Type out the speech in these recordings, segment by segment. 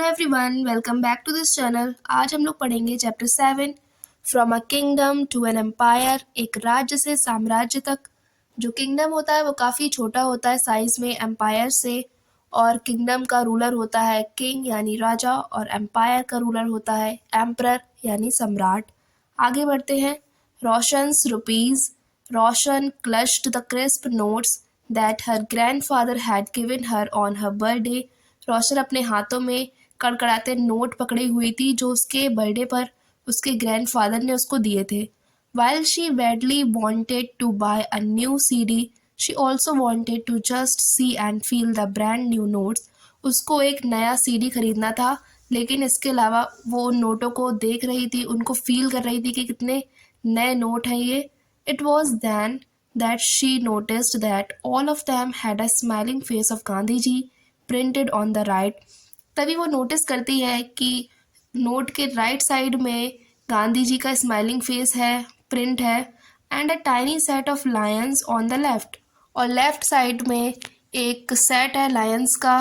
Hello everyone, welcome back to this channel. आज हम लोग पढ़ेंगे chapter 7 from a kingdom to an empire. एक राज्य से साम्राज्य तक। जो किंगडम होता है वो काफ़ी छोटा होता है साइज में एम्पायर से, और किंगडम का रूलर होता है किंग यानी राजा, और एम्पायर का रूलर होता है एम्परर यानी सम्राट। आगे बढ़ते हैं। Roshan's rupees. Roshan clutched the crisp notes that her grandfather had given her on her birthday। रोशन अपने हाथों में कड़कड़ाते नोट पकड़ी हुई थी जो उसके बर्थडे पर उसके ग्रैंडफादर ने उसको दिए थे। While she badly wanted to buy a new CD, she also wanted to just see and feel the brand new notes। उसको एक नया सीडी खरीदना था, लेकिन इसके अलावा वो नोटों को देख रही थी, उनको फील कर रही थी कि कितने नए नोट हैं ये। It was then that she noticed that all of them had a smiling face of Gandhi ji printed on the right। तभी वो नोटिस करती है कि नोट के राइट साइड में गांधी जी का स्माइलिंग फेस है, प्रिंट है, and a tiny set of Lions on the left. और लेफ्ट साइड में एक सेट है लायंस का।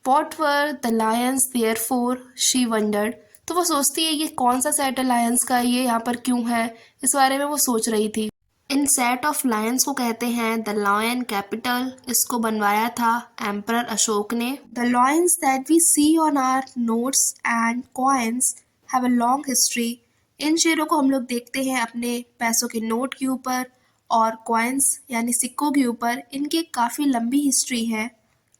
What were the lions there for? She wondered। तो वो सोचती है ये कौन सा सेट है लायंस का, ये यहाँ पर क्यों है, इस बारे में वो सोच रही थी। इन सेट ऑफ लायंस को कहते हैं द लायन कैपिटल। इसको बनवाया था एम्परर अशोक ने। The lions that we see on our notes and coins have a long history. इन शेरों को हम लोग देखते हैं अपने पैसों के नोट के ऊपर और कॉइन्स यानी सिक्कों के ऊपर। इनकी काफ़ी लंबी हिस्ट्री है।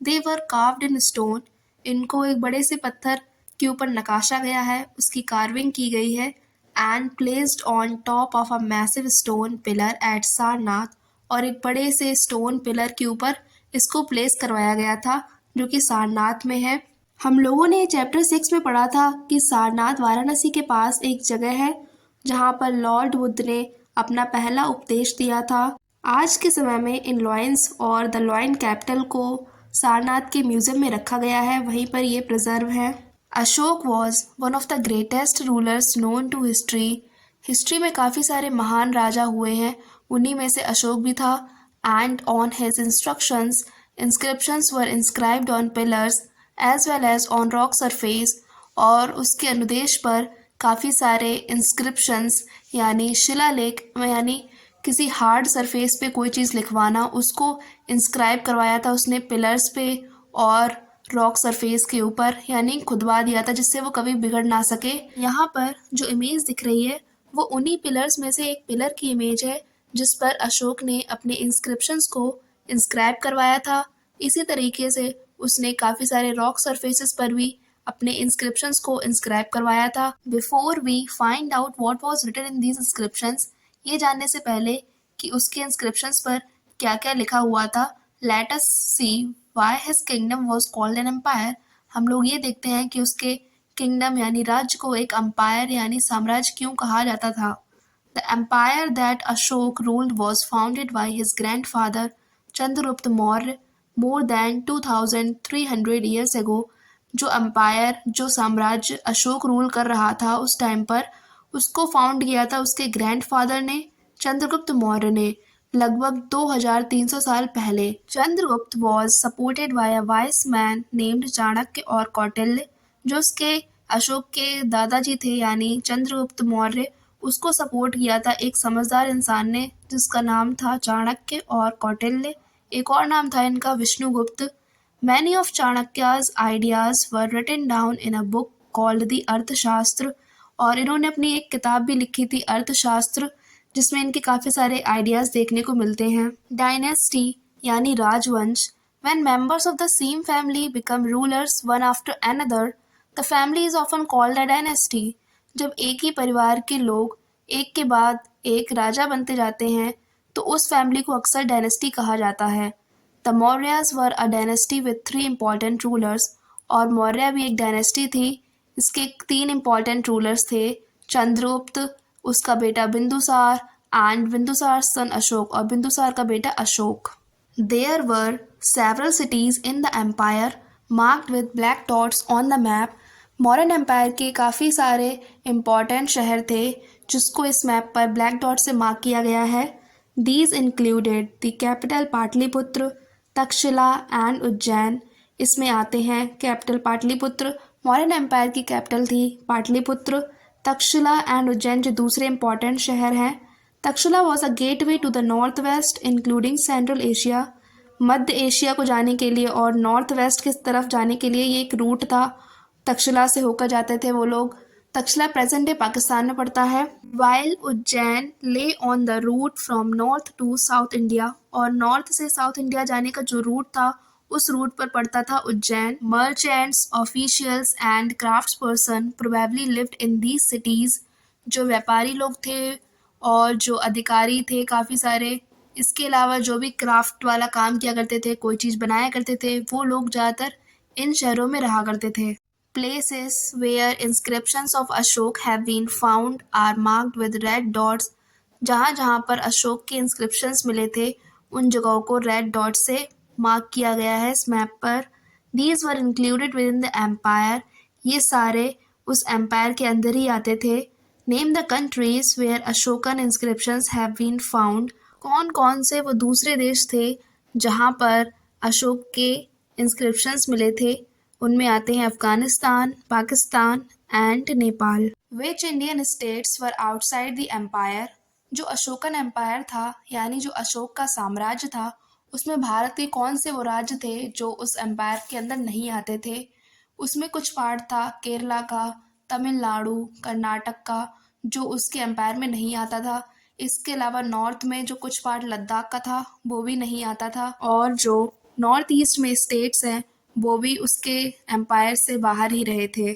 दे वर कार्व्ड इन स्टोन। इनको एक बड़े से पत्थर के ऊपर नकाशा गया है, उसकी कार्विंग की गई है। And placed on top of a massive stone pillar at Sarnath. और एक बड़े से स्टोन पिलर के ऊपर इसको प्लेस करवाया गया था जो कि सारनाथ में है। हम लोगों ने चैप्टर 6 में पढ़ा था कि सारनाथ वाराणसी के पास एक जगह है जहाँ पर लॉर्ड बुद्ध ने अपना पहला उपदेश दिया था। आज के समय में इन लॉयंस और द लॉयन कैपिटल को सारनाथ के म्यूजियम में रखा गया है, वहीं पर ये प्रिजर्व है। Ashoka was one of the greatest rulers known to history. History में काफ़ी सारे महान राजा हुए हैं, उन्हीं में से अशोक भी था। And on his instructions inscriptions were inscribed on pillars as well as on rock surface. और उसके अनुदेश पर काफ़ी सारे इंस्क्रिप्शंस यानी शिलालेख, यानी किसी हार्ड सरफेस पे कोई चीज़ लिखवाना, उसको इंस्क्राइब करवाया था उसने पिलर्स पे और रॉक सरफेस के ऊपर, यानी खुदवा दिया था जिससे वो कभी बिगड़ ना सके। यहाँ पर जो इमेज दिख रही है वो उन्हीं पिलर्स में से एक पिलर की इमेज है जिस पर अशोक ने अपने इंस्क्रिप्शंस को इंस्क्राइब करवाया था। इसी तरीके से उसने काफ़ी सारे रॉक सरफेसेस पर भी अपने इंस्क्रिप्शंस को इंस्क्राइब करवाया था। Before we find out what was written in these inscriptions, ये जानने से पहले कि उसके इंस्क्रिप्शंस पर क्या क्या लिखा हुआ था, let us see why his kingdom was called an empire. हम लोग ये देखते हैं कि उसके किंगडम यानी राज्य को एक एम्पायर यानी साम्राज्य क्यों कहा जाता था। The empire that Ashoka ruled was founded by his grandfather Chandragupta Maurya more than 2300 years ago. जो एम्पायर, जो साम्राज्य अशोक रूल कर रहा था उस टाइम पर, उसको फाउंड किया था उसके ग्रैंडफादर ने, चंद्रगुप्त मौर्य ने, लगभग 2300 साल पहले। Chandragupta was supported by a vice man named Chanakya और कौटिल्य। जो उसके अशोक के दादाजी थे यानी चंद्रगुप्त मौर्य, उसको सपोर्ट किया था एक समझदार इंसान ने जिसका नाम था चाणक्य और कौटिल्य। एक और नाम था इनका Vishnugupta. Many of Chanakya's ideas were written down in a book called the Arthashastra. और इन्होंने अपनी एक किताब भी लिखी थी अर्थशास्त्र, जिसमें इनके काफ़ी सारे आइडियाज़ देखने को मिलते हैं। डायनेस्टी यानी राजवंश। When members of the same family become rulers one after another, the family is often called a dynasty. जब एक ही परिवार के लोग एक के बाद एक राजा बनते जाते हैं तो उस फैमिली को अक्सर डायनेस्टी कहा जाता है। The Mauryas were a dynasty with 3 important rulers. और मौर्य भी एक डायनेस्टी थी, इसके 3 इम्पॉर्टेंट रूलर्स थे, चंद्रगुप्त, उसका बेटा बिंदुसार एंड बिंदुसार सन अशोक, और बिंदुसार का बेटा Ashoka. There were several cities in the empire marked with black dots on the map. Modern empire के काफ़ी सारे इम्पॉर्टेंट शहर थे जिसको इस मैप पर ब्लैक डॉट से मार्क किया गया है। These included the capital Pataliputra, Takshashila and Ujjain. इसमें आते हैं कैपिटल पाटलिपुत्र, मौर्यन एम्पायर की कैपिटल थी पाटलिपुत्र। तक्षशिला एंड उज्जैन जो दूसरे इंपॉर्टेंट शहर हैं। Takshashila was a gateway to the north west including central Asia. मध्य एशिया को जाने के लिए और नॉर्थ वेस्ट की तरफ जाने के लिए ये एक रूट था। तक्षशिला से होकर जाते थे वो लोग। तक्षशिला प्रेजेंट डे पाकिस्तान में पड़ता है। While Ujjain lay on the route from north to south India, और नॉर्थ से साउथ इंडिया जाने का जो रूट था उस रूट पर पड़ता था Ujjain. Merchants, officials and crafts person probably lived in these cities. जो व्यापारी लोग थे और जो अधिकारी थे काफ़ी सारे, इसके अलावा जो भी क्राफ्ट वाला काम किया करते थे, कोई चीज़ बनाया करते थे, वो लोग ज़्यादातर इन शहरों में रहा करते थे। Places where inscriptions of Ashok have been found are marked with red dots। जहाँ जहाँ पर अशोक के इंस्क्रिप्शंस मिले थे उन जगहों को रेड डॉट से मार्क किया गया है इस मैप पर। These were included within the empire। ये सारे उस एम्पायर के अंदर ही आते थे। Name the countries where Ashokan inscriptions have been found। कौन कौन से वो दूसरे देश थे जहाँ पर अशोक के इंस्क्रिप्शंस मिले थे। उनमें आते हैं Afghanistan, Pakistan and Nepal. Which Indian states were outside the empire. जो अशोकन एम्पायर था यानी जो अशोक का साम्राज्य था उसमें भारत के कौन से वो राज्य थे जो उस एम्पायर के अंदर नहीं आते थे। उसमें कुछ पार्ट था केरला का, तमिलनाडु, कर्नाटक का, जो उसके एम्पायर में नहीं आता था। इसके अलावा नॉर्थ में जो कुछ पार्ट लद्दाख का था वो भी नहीं आता था, और जो नॉर्थ ईस्ट में स्टेट्स हैं वो भी उसके एम्पायर से बाहर ही रहे थे।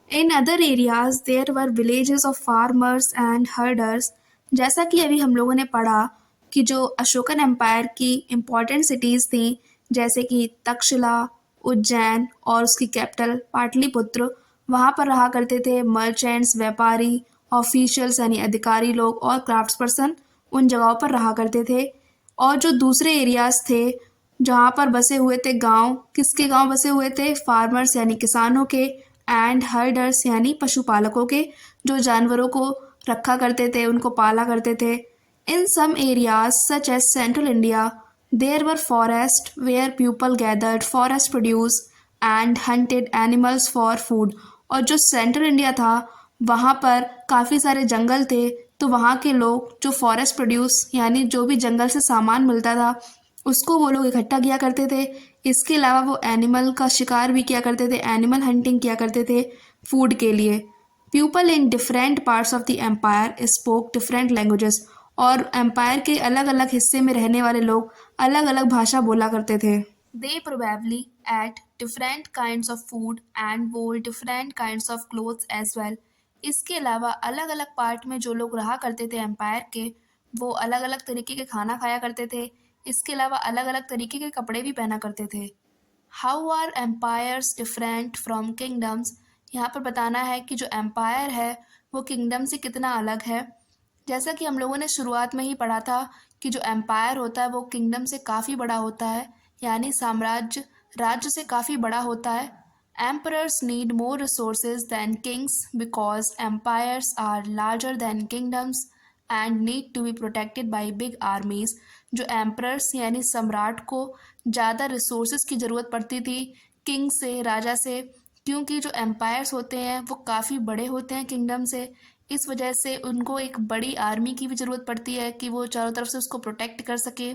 In other areas there were villages of farmers and herders. जैसा कि अभी हम लोगों ने पढ़ा कि जो अशोकन एम्पायर की इम्पॉर्टेंट सिटीज़ थी जैसे कि तक्षशिला, उज्जैन और उसकी कैपिटल पाटलिपुत्र, वहाँ पर रहा करते थे मर्चेंट्स, व्यापारी, ऑफिशियल्स यानी अधिकारी लोग और क्राफ्ट्स पर्सन उन जगहों पर रहा करते थे। और जो दूसरे एरियाज थे जहाँ पर बसे हुए थे गांव, किसके गांव बसे हुए थे? फार्मर्स यानी किसानों के, एंड हर्डर्स यानी पशुपालकों के, जो जानवरों को रखा करते थे, उनको पाला करते थे। In some areas such as central India there were forest where people gathered forest produce and hunted animals for food. और जो सेंट्रल इंडिया था वहाँ पर काफ़ी सारे जंगल थे, तो वहाँ के लोग जो फॉरेस्ट प्रोड्यूस यानी जो भी जंगल से सामान मिलता था उसको वो लोग इकट्ठा किया करते थे। इसके अलावा वो एनिमल का शिकार भी किया करते थे, एनिमल हंटिंग किया करते थे फूड के लिए। People in different parts of the empire spoke different languages. और एम्पायर के अलग अलग हिस्से में रहने वाले लोग अलग अलग भाषा बोला करते थे। They probably ate different kinds of food and wore different kinds of clothes as well. इसके अलावा अलग अलग पार्ट में जो लोग रहा करते थे एम्पायर के, वो अलग अलग तरीके के खाना खाया करते थे। इसके अलावा अलग अलग तरीके के कपड़े भी पहना करते थे। How are empires different from kingdoms. यहाँ पर बताना है कि जो एम्पायर है वो किंगडम से कितना अलग है। जैसा कि हम लोगों ने शुरुआत में ही पढ़ा था कि जो एम्पायर होता है वो किंगडम से काफ़ी बड़ा होता है, यानी साम्राज्य राज्य से काफ़ी बड़ा होता है। Emperors need more resources than kings because empires are larger than kingdoms and need to be protected by big armies. जो एम्परर्स यानी सम्राट को ज़्यादा रिसोर्सेज की ज़रूरत पड़ती थी किंग से, राजा से, क्योंकि जो एम्पायर्स होते हैं वो काफ़ी बड़े होते हैं किंगडम से। इस वजह से उनको एक बड़ी आर्मी की भी ज़रूरत पड़ती है कि वो चारों तरफ से उसको प्रोटेक्ट कर सके।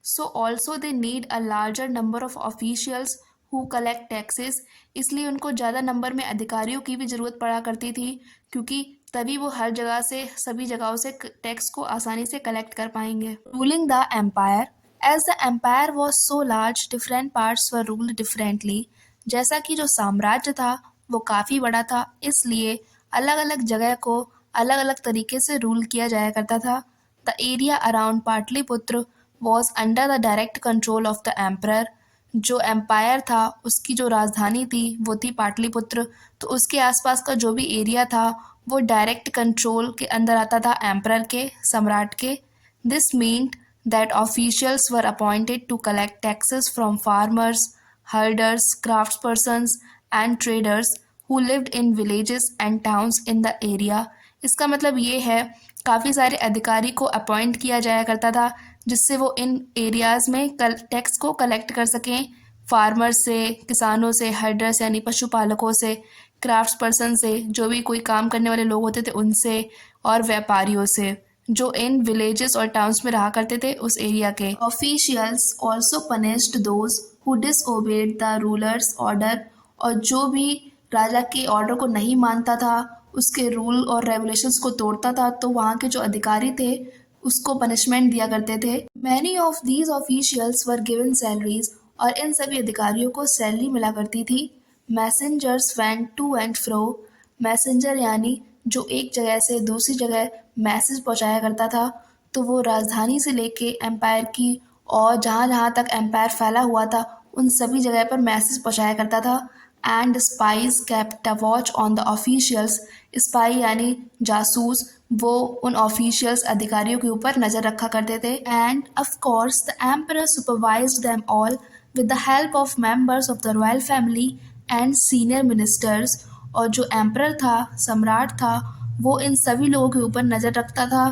So also they need a larger number of officials who collect taxes. इसलिए उनको ज़्यादा नंबर में अधिकारियों की भी ज़रूरत पड़ा करती थी, क्योंकि तभी वो हर जगह से, सभी जगहों से टैक्स को आसानी से कलेक्ट कर पाएंगे। Ruling the empire. As the empire was so large different parts were ruled differently. जैसा कि जो साम्राज्य था वो काफ़ी बड़ा था, इसलिए अलग अलग जगह को अलग अलग तरीके से रूल किया जाया करता था। The area around Pataliputra was under the direct control of the emperor. जो एम्पायर था उसकी जो राजधानी थी वो थी पाटलिपुत्र, तो उसके आसपास का जो भी एरिया था वो डायरेक्ट कंट्रोल के अंदर आता था एम्परर के, सम्राट के। This meant that officials were appointed to collect taxes from farmers, herders, craftspersons and traders who lived in villages and towns in the area. इसका मतलब ये है काफ़ी सारे अधिकारी को अपॉइंट किया जाया करता था जिससे वो इन एरियाज़ में टैक्स को कलेक्ट कर सकें फार्मर से, किसानों से, हर्डर्स यानी पशुपालकों से। क्राफ्ट्स पर्सन से, जो भी कोई काम करने वाले लोग होते थे उनसे, और व्यापारियों से जो इन विलेजेस और टाउन्स में रहा करते थे उस एरिया के। Officials also punished those who disobeyed the ruler's order, और जो भी राजा के ऑर्डर को नहीं मानता था, उसके रूल और रेगुलेशंस को तोड़ता था, तो वहाँ के जो अधिकारी थे उसको पनिशमेंट दिया करते थे। Many of these officials were given salaries, और इन सभी अधिकारियों को सैलरी मिला करती थी। Messengers went to and fro, messenger यानी जो एक जगह से दूसरी जगह मैसेज पहुंचाया करता था, तो वो राजधानी से लेके एम्पायर की और जहाँ जहाँ तक एम्पायर फैला हुआ था उन सभी जगह पर मैसेज पहुंचाया करता था। And spies kept a watch on the officials, spy यानी जासूस, वो उन ऑफिशियल्स अधिकारियों के ऊपर नज़र रखा करते थे। End of course the emperor supervised them all with the help of members of the royal family and senior ministers, और जो एम्परर था, सम्राट था, वो इन सभी लोगों के ऊपर नज़र रखता था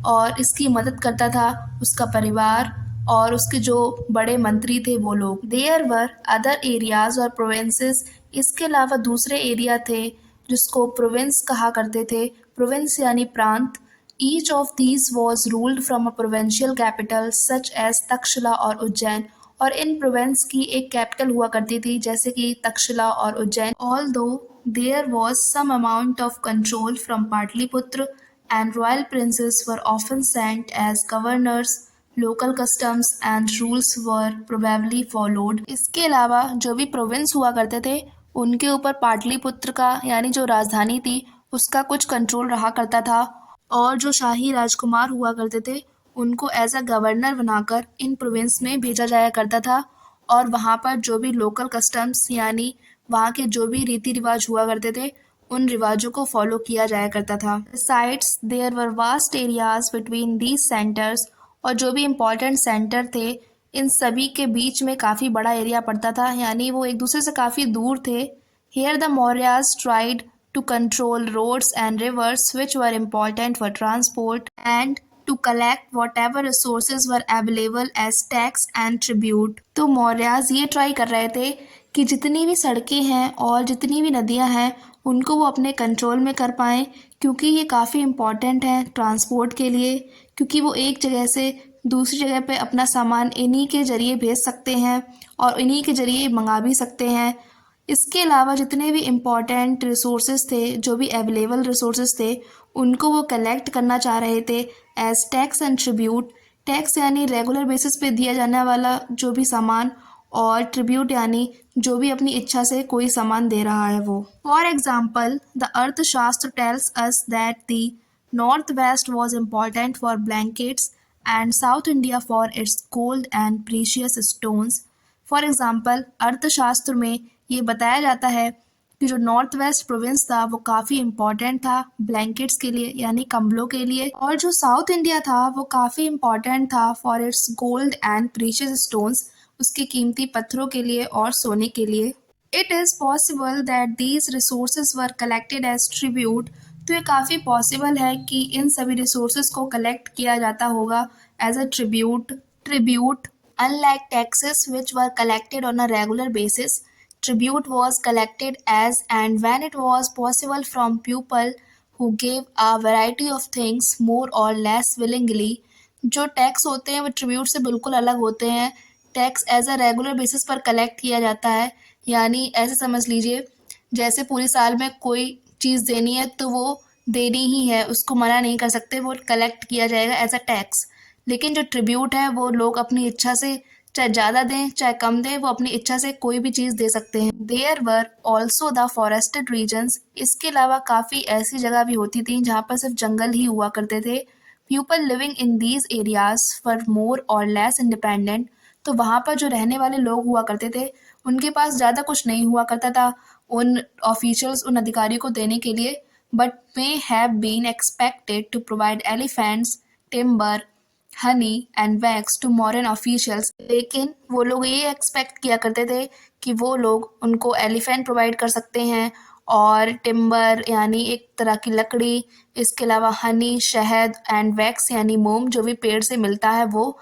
और इसकी मदद करता था उसका परिवार और उसके जो बड़े मंत्री थे वो लोग। देयर वर अदर एरियाज और प्रोविंसेस, इसके अलावा दूसरे एरिया थे जिसको प्रोविंस कहा करते थे। प्रोविंस यानी प्रांत। Each of these was ruled from a provincial capital such as Takshashila और उज्जैन, और इन प्रोविंस की एक कैपिटल हुआ करती थी जैसे कि तक्षशिला और Ujjain. Although there was some amount of control from Pataliputra and royal princes were often sent as governors, local customs and rules were probably followed। इसके अलावा जो भी प्रोविंस हुआ करते थे उनके ऊपर पाटलिपुत्र का यानी जो राजधानी थी उसका कुछ कंट्रोल रहा करता था, और जो शाही राजकुमार हुआ करते थे उनको एज अ गवर्नर बनाकर इन प्रोविंस में भेजा जाया करता था, और वहाँ पर जो भी लोकल कस्टम्स यानी वहाँ के जो भी रीति रिवाज हुआ करते थे उन रिवाजों को फॉलो किया जाया करता था। Sides there were vast areas between these centres, और जो भी इम्पोर्टेंट सेंटर थे इन सभी के बीच में काफ़ी बड़ा एरिया पड़ता था, यानी वो एक दूसरे से काफ़ी दूर थे। Here the Mauryas tried to control roads and rivers which were important for transport and to collect whatever resources were available as tax and tribute. तो मौर्याज ये ट्राई कर रहे थे कि जितनी भी सड़कें हैं और जितनी भी नदियां हैं उनको वो अपने कंट्रोल में कर पाएँ, क्योंकि ये काफ़ी इम्पॉर्टेंट है ट्रांसपोर्ट के लिए, क्योंकि वो एक जगह से दूसरी जगह पे अपना सामान इन्हीं के ज़रिए भेज सकते हैं और इन्हीं के ज़रिए मंगा भी सकते हैं। इसके अलावा जितने भी इम्पॉर्टेंट रिसोर्सेज थे, जो भी अवेलेबल रिसोर्सेज थे, उनको वो कलेक्ट करना चाह रहे थे as tax and tribute. Tax यानी रेगुलर बेसिस पे दिया जाने वाला जो भी सामान, और ट्रिब्यूट यानी जो भी अपनी इच्छा से कोई सामान दे रहा है वो। फॉर एग्जाम्पल द अर्थशास्त्र tells us that the north waste was important for blankets and south India for its gold and precious stones. For example अर्थशास्त्र में ये बताया जाता है कि जो नॉर्थ वेस्ट प्रोविंस था वो काफ़ी इम्पॉर्टेंट था ब्लैंकेट्स के लिए यानी कंबलों के लिए, और जो साउथ इंडिया था वो काफ़ी इम्पॉर्टेंट था for its gold and precious stones, उसके कीमती पत्थरों के लिए और सोने के लिए। It is possible that these resources were collected as tribute, तो ये काफ़ी पॉसिबल है कि इन सभी रिसोर्सेज को कलेक्ट किया जाता होगा as a tribute unlike taxes which were collected on a regular basis. Tribute was collected as and when it was possible from people who gave a variety of things more or less willingly। जो tax होते हैं वो tribute से बिल्कुल अलग होते हैं। Tax as a regular basis पर कलेक्ट किया जाता है, यानी ऐसे समझ लीजिए जैसे पूरी साल में कोई चीज़ देनी है तो वो देनी ही है, उसको मना नहीं कर सकते, वो कलेक्ट किया जाएगा एज अ टैक्स। लेकिन जो ट्रिब्यूट है वो लोग अपनी इच्छा से चाहे ज़्यादा दें चाहे कम दें, वो अपनी इच्छा से कोई भी चीज़ दे सकते हैं। There were also the forested regions, इसके अलावा काफ़ी ऐसी जगह भी होती थी जहाँ पर सिर्फ जंगल ही हुआ करते थे। People living in these areas were more or less independent, तो वहाँ पर जो रहने वाले लोग हुआ करते थे उनके पास ज़्यादा कुछ नहीं हुआ करता था उन ऑफिशियल्स उन अधिकारियों को देने के लिए, but may have been expected to provide elephants, timber, honey and wax to modern officials. लेकिन वो लोग ये एक्सपेक्ट किया करते थे कि वो लोग उनको एलिफेंट प्रोवाइड कर सकते हैं और टिम्बर यानी एक तरह की लकड़ी, इसके अलावा हनी शहद एंड वैक्स यानी मोम जो भी पेड़ से मिलता है वो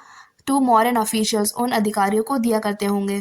टू मॉडर्न ऑफिशियल्स उन अधिकारियों को दिया करते होंगे।